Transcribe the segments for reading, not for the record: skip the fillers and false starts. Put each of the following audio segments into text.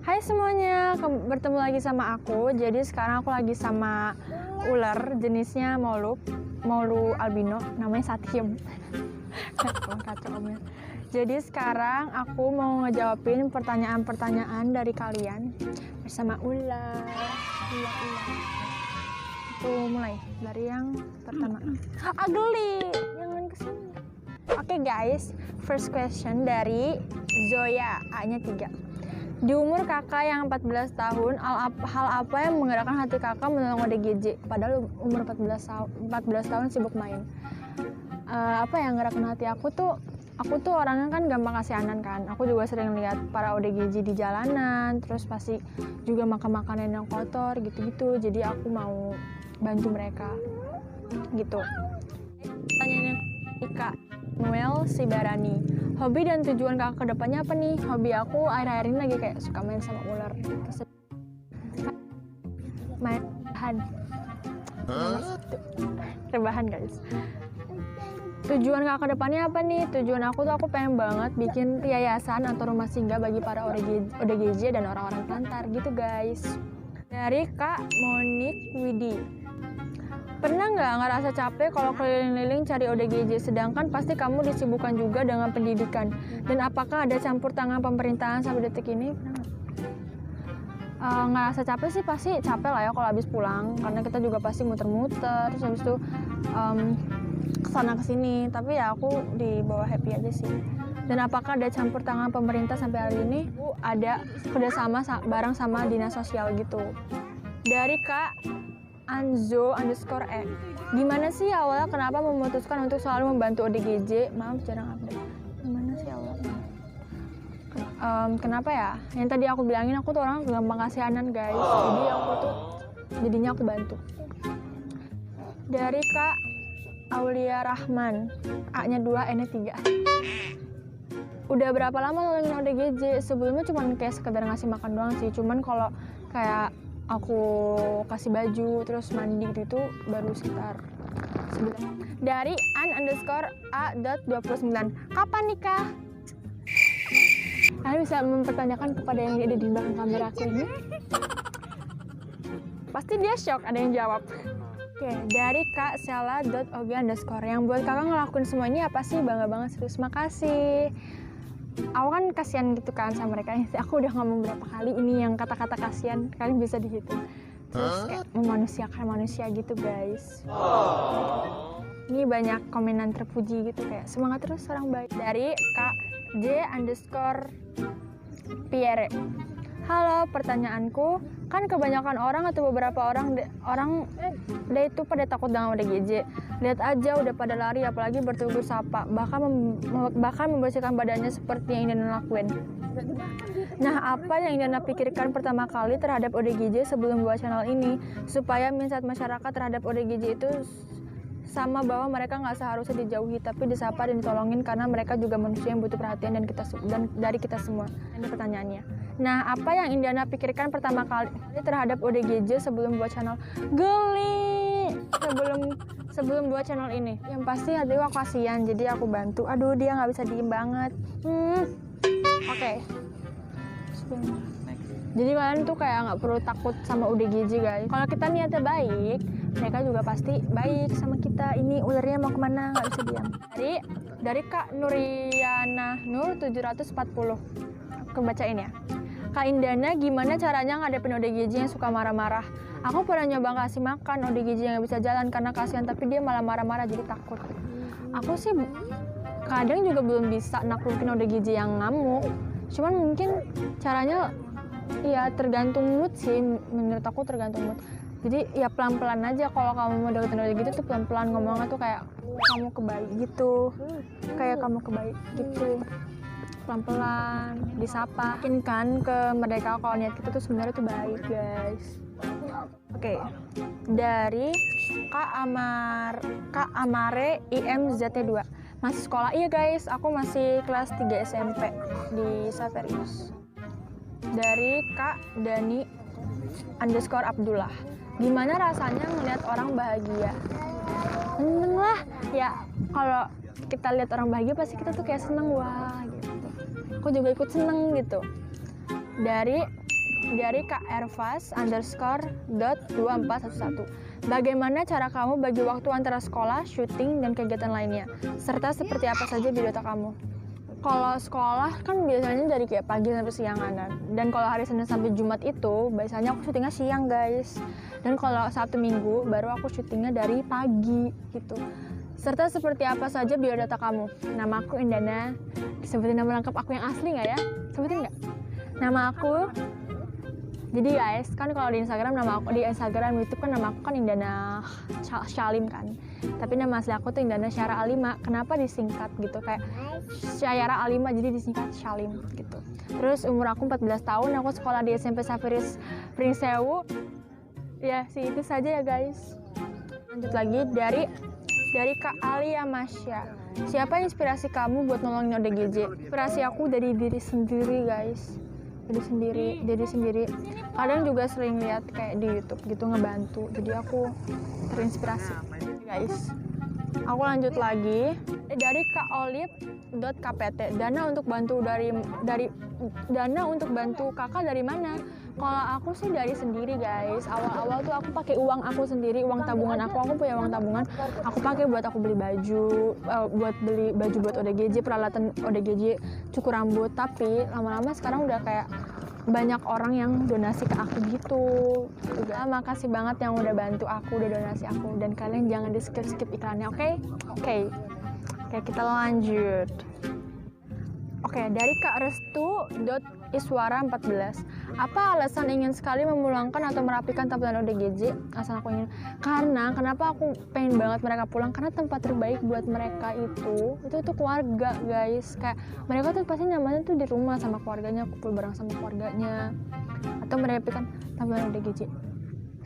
Hai semuanya, bertemu lagi sama aku. Jadi sekarang aku lagi sama ular jenisnya Maulu albino, namanya Satyam. Kacau omnya. Jadi sekarang aku mau ngejawabin pertanyaan-pertanyaan dari kalian bersama ular. Tuh mulai dari yang pertama. Geli, jangan kesini. Oke guys, first question dari Zoya, A-nya 3. Di umur kakak yang 14 tahun, hal apa yang menggerakkan hati kakak menolong ODGJ? Padahal umur 14 tahun sibuk main. Apa yang menggerakkan hati aku tuh orangnya kan gampang kasihanan kan. Aku juga sering lihat para ODGJ di jalanan, terus pasti juga makan makanan yang kotor gitu-gitu. Jadi aku mau bantu mereka gitu. Pertanyaan yang Kak Noel Sibarani, hobi dan tujuan kakak kedepannya apa nih? Hobi aku akhir-akhir ini lagi kayak suka main sama ular, main rebahan guys. Tujuan kakak kedepannya apa nih? Tujuan aku pengen banget bikin yayasan atau rumah singgah bagi para ODGJ dan orang-orang telantar gitu guys. Dari Kak Monik Widi, pernah nggak ngerasa capek kalau keliling-keliling cari ODGJ, sedangkan pasti kamu disibukkan juga dengan pendidikan? Dan apakah ada campur tangan pemerintahan sampai detik ini? Ngerasa capek sih pasti capek lah ya kalau habis pulang, karena kita juga pasti muter-muter, terus habis itu kesana kesini. Tapi ya aku dibawa happy aja sih. Dan apakah ada campur tangan pemerintah sampai hari ini? Ada kerjasama bareng sama dinas sosial gitu. Dari Kak Anzo_E, gimana sih awalnya kenapa memutuskan untuk selalu membantu ODGJ? Maaf jarang update. Gimana sih awalnya? Kenapa ya? Yang tadi aku bilangin, aku tuh orang gampang kasihanan guys. Jadi jadinya aku bantu. Dari Kak Aulia Rahman, A-nya 2, N-nya 3. Udah berapa lama nolongin ODGJ? Sebelumnya cuman kayak sekedar ngasih makan doang sih. Cuman kalau kayak aku kasih baju terus mandi gitu baru sekitar sebulan. Dari an_a.29, kapan nikah? Kalian bisa mempertanyakan kepada yang ada di belakang kamera aku ini. Pasti dia shock ada yang jawab. Oke, dari Kak Sela.og_, yang buat kakak ngelakuin semua ini apa sih? Bangga banget, serius, makasih. Aku kan kasihan gitu kan sama mereka. Aku udah ngomong berapa kali ini yang kata-kata kasihan, kalian bisa dihitung. Terus kayak memanusiakan manusia gitu guys. Ini banyak komenan terpuji gitu kayak semangat terus orang baik. Dari Kak J_Pierre, halo, pertanyaanku, kan kebanyakan orang atau beberapa orang udah itu pada takut dengan ODGJ. Lihat aja udah pada lari, apalagi bertegur sapa, bahkan membersihkan badannya seperti yang Indana lakuin. Nah, apa yang Indana pikirkan pertama kali terhadap ODGJ sebelum buat channel ini, supaya minat masyarakat terhadap ODGJ itu sama, bahwa mereka nggak seharusnya dijauhi tapi disapa dan ditolongin, karena mereka juga manusia yang butuh perhatian dari kita semua. Ini pertanyaannya. Nah, apa yang Indana pikirkan pertama kali terhadap ODGJ sebelum buat channel? Geli! Sebelum buat channel ini, yang pasti hati aku kasihan, jadi aku bantu. Aduh, dia nggak bisa diem banget. Oke. Jadi kalian tuh kayak nggak perlu takut sama ODGJ guys. Kalau kita niatnya baik, mereka juga pasti baik sama kita. Ini ularnya mau kemana? Nggak bisa diam. Dari Kak Nuriana Nur 740. Aku bacain ya. Kak Indana, gimana caranya ngadepin ODGJ yang suka marah-marah? Aku pernah nyoba kasih makan ODGJ yang bisa jalan karena kasihan, tapi dia malah marah-marah jadi takut. Aku sih kadang juga belum bisa naklukin ODGJ yang ngamuk. Cuman mungkin caranya ya tergantung mood sih, menurut aku tergantung mood. Jadi ya pelan-pelan aja, kalau kamu mau deketin ODGJ tuh pelan-pelan ngomongnya tuh kayak kamu kebaik gitu. Kayak kamu kebaik gitu. Pelan-pelan disapa, mungkin kan ke mereka kalau niat kita tuh sebenarnya tuh baik guys. Oke. Dari Kak Amare IMZT2, masih sekolah? Iya guys, aku masih kelas 3 SMP di Saverius. Dari Kak Dani_Abdullah, gimana rasanya melihat orang bahagia? Seneng lah ya, kalau kita lihat orang bahagia pasti kita tuh kayak seneng, wah gitu. Aku juga ikut seneng gitu. Dari dari Kak Ervas _.2411. Bagaimana cara kamu bagi waktu antara sekolah, syuting, dan kegiatan lainnya? Serta seperti apa saja biodata kamu? Kalau sekolah kan biasanya dari kayak pagi sampai siangan kan. Dan kalau hari Senin sampai Jumat itu biasanya aku syutingnya siang guys. Dan kalau Sabtu Minggu baru aku syutingnya dari pagi gitu. Serta seperti apa saja biodata kamu? Nama aku Indana. Disebutin nama lengkap aku yang asli nggak ya? Sebutin nggak? Nama aku. Jadi guys, kan kalau di Instagram nama aku, di Instagram YouTube kan nama aku kan Indana Syalim kan. Tapi nama asli aku tuh Indana Syara Alima. Kenapa disingkat gitu kayak Syara Alima jadi disingkat Syalim gitu. Terus umur aku 14 tahun, aku sekolah di SMP Safiris Pringsewu. Ya, sih itu saja ya guys. Lanjut lagi dari Kak Alia Masya. Siapa inspirasi kamu buat nolongin ODGJ? Inspirasi aku dari diri sendiri guys. Jadi sendiri. Kadang juga sering lihat kayak di YouTube gitu ngebantu. Jadi aku terinspirasi guys. Aku lanjut lagi dari kaolip.kpt. Dana untuk bantu dana untuk bantu kakak dari mana? Kalau aku sih dari sendiri guys. Awal-awal tuh aku pakai uang aku sendiri, uang tabungan aku punya uang tabungan. Aku pakai buat aku beli baju, buat ODGJ, peralatan ODGJ, cukur rambut. Tapi lama-lama sekarang udah kayak banyak orang yang donasi ke aku gitu. Juga makasih banget yang udah bantu aku, udah donasi aku. Dan kalian jangan di skip iklannya, oke? Oke, kita lanjut. Oke, dari Kak Restu.iswara14. Apa alasan ingin sekali memulangkan atau merapikan tampilan ODGJ? Alasan aku ingin, kenapa aku pengen banget mereka pulang? Karena tempat terbaik buat mereka itu keluarga guys. Kayak mereka tuh pasti nyamannya tuh di rumah sama keluarganya, kumpul bareng sama keluarganya, atau merapikan tampilan ODGJ.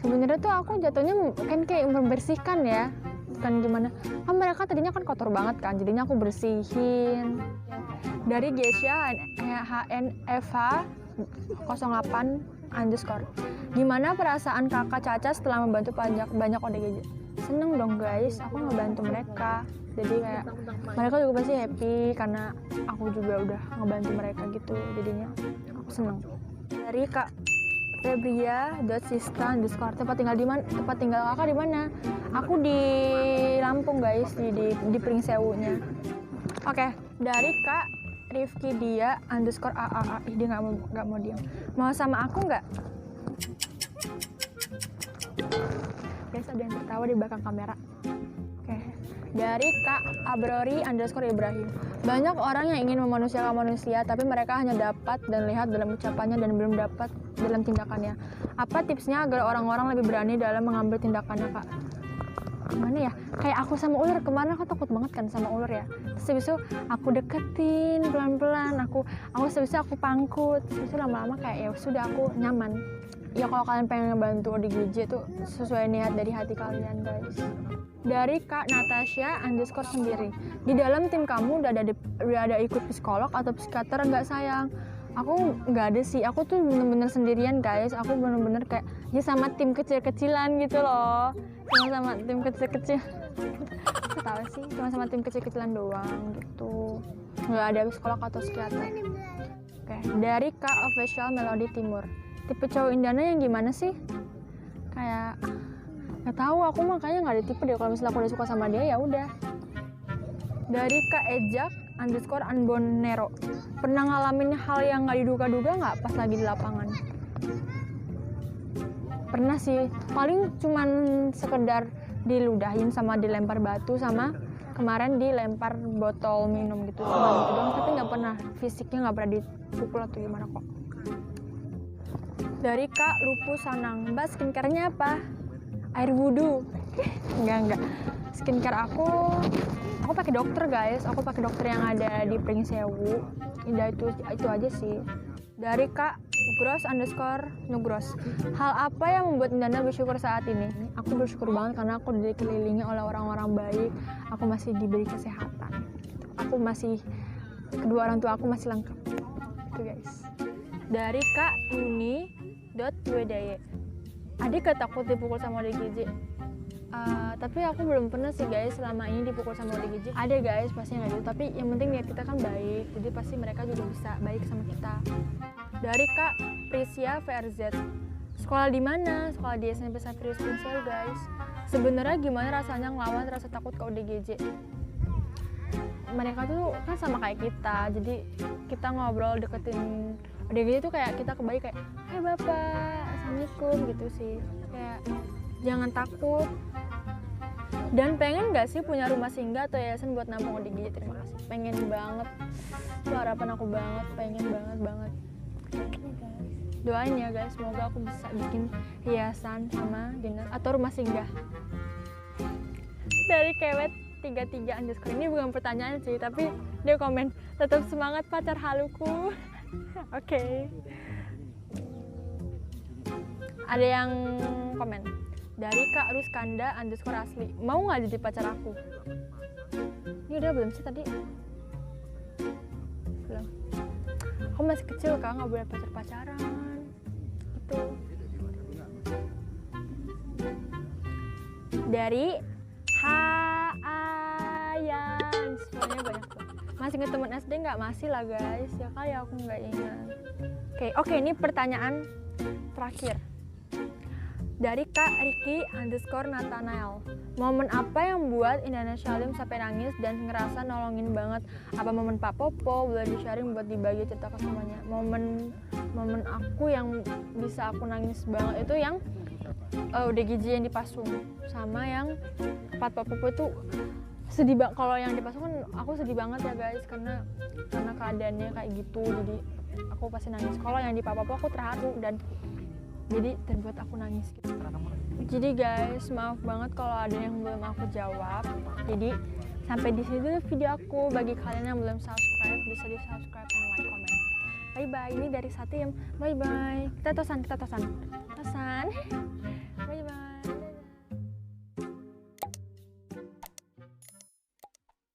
Sebenarnya tuh aku jatuhnya kan kayak membersihkan ya, bukan gimana. Kan mereka tadinya kan kotor banget kan, jadinya aku bersihin. Dari Gesya HNFH 08_. Gimana perasaan kakak Caca setelah membantu banyak ODGJ? Seneng dong guys, aku ngebantu mereka. Jadi kayak mereka juga pasti happy karena aku juga udah ngebantu mereka gitu. Jadinya aku seneng. Dari Kak Febria.sista_. Tempat tinggal kakak di mana? Aku di Lampung guys, di Pringsewunya. Oke, dari Kak Rifki dia _AAA. Dia nggak mau diam. Mau sama aku nggak? Guys, ada yang tertawa di belakang kamera. Oke. Dari Kak Abrori _Ibrahim. Banyak orang yang ingin memanusiakan manusia, tapi mereka hanya dapat dan lihat dalam ucapannya dan belum dapat dalam tindakannya. Apa tipsnya agar orang-orang lebih berani dalam mengambil tindakannya, Kak? Gimana ya? Kayak aku sama ular kemarin, aku takut banget kan sama ular ya. Terus habis itu aku deketin pelan-pelan, aku pangkut. Terus lama-lama kayak ya sudah aku nyaman. Ya kalau kalian pengen ngebantu ODGJ tuh sesuai niat dari hati kalian guys. Dari Kak Natasha _sendiri. Di dalam tim kamu udah ada ikut psikolog atau psikiater enggak sayang? Aku nggak ada sih, aku tuh bener-bener sendirian guys. Aku bener-bener kayak ya sama tim kecil-kecilan gitu loh. Sama tim kecil-kecil. Aku tahu sih, cuma sama tim kecil-kecilan doang gitu. Nggak ada psikolog atau psikiater. Oke, dari Kak Official Melody Timur. Tipe cowok Indana yang gimana sih? Kayak nggak tahu, aku makanya nggak ada tipe deh. Kalau misalnya aku udah suka sama dia ya udah. Dari Kak Ejak _Anbonero. Pernah ngalamin hal yang nggak diduga-duga nggak pas lagi di lapangan? Pernah sih, paling cuman sekedar diludahin sama dilempar batu sama kemarin dilempar botol minum gitu, cuma gitu doang, tapi nggak pernah fisiknya, nggak pernah dipukul atau gimana kok. Dari Kak Lupus Sanang. Mbak, skincare-nya apa? Air wudhu. Enggak. Skincare aku pakai dokter guys, aku pakai dokter yang ada di Pringsewu. Udah itu aja sih. Dari Kak Gross_Nugros. Hal apa yang membuat Indana bersyukur saat ini? Aku bersyukur banget karena aku dikelilingi oleh orang-orang baik. Aku masih diberi kesehatan. Kedua orang tua aku masih lengkap. Itu guys. Dari Kak Uni.Wedaye. Adik gak takut dipukul sama ODGJ? Tapi aku belum pernah sih guys selama ini dipukul sama ODGJ. Ada guys, pasti nggak gitu. Tapi yang penting niat kita kan baik, jadi pasti mereka juga bisa baik sama kita. dari Kak Prisia VRZ. Sekolah di mana? Sekolah di SMP Saverius Pinsel guys. Sebenarnya gimana rasanya ngelawan rasa takut ke ODGJ? Mereka tuh kan sama kayak kita, jadi kita ngobrol deketin ODGJ tuh kayak kita kebaik kayak, hai bapak, assalamualaikum gitu sih. Kayak jangan takut. Dan pengen gak sih punya rumah singgah atau yayasan buat nampung ODGJ? Terima kasih. Pengen banget. Itu harapan aku banget, pengen banget. Doain ya guys, semoga aku bisa bikin hiasan sama dinner atau rumah singgah. Dari Kewet 33 _ ini bukan pertanyaan sih, tapi dia komen, tetap semangat pacar haluku. Oke. Ada yang komen dari Kak Ruskanda _asli, mau nggak jadi pacar aku? Ini udah belum sih tadi? Belum. Aku masih kecil Kak, nggak boleh pacaran gitu. Dari Ayan, semuanya banyak tuh. Masih inget temen SD nggak? Masih lah guys, ya kali aku nggak ingat. Oke, ini pertanyaan terakhir dari Kak Riki _Nathanael. Momen apa yang buat Indonesia Lim sampai nangis dan ngerasa nolongin banget? Apa momen Pak Popo? Boleh di-sharing buat dibagi cerita ke semuanya. Momen aku yang bisa aku nangis banget itu yang ODGJ yang dipasung, sama yang Pak Popo itu sedih banget. Kalau yang dipasung kan aku sedih banget ya guys, karena keadaannya kayak gitu, jadi aku pasti nangis. Kalau yang di Pak Popo aku terharu dan jadi terbuat aku nangis gitu. Jadi guys, maaf banget kalau ada yang belum aku jawab. Jadi sampai di sini dulu video aku. Bagi kalian yang belum subscribe, bisa di subscribe dan like, comment. Bye bye. Ini dari Satim. Bye bye. Kita tosan.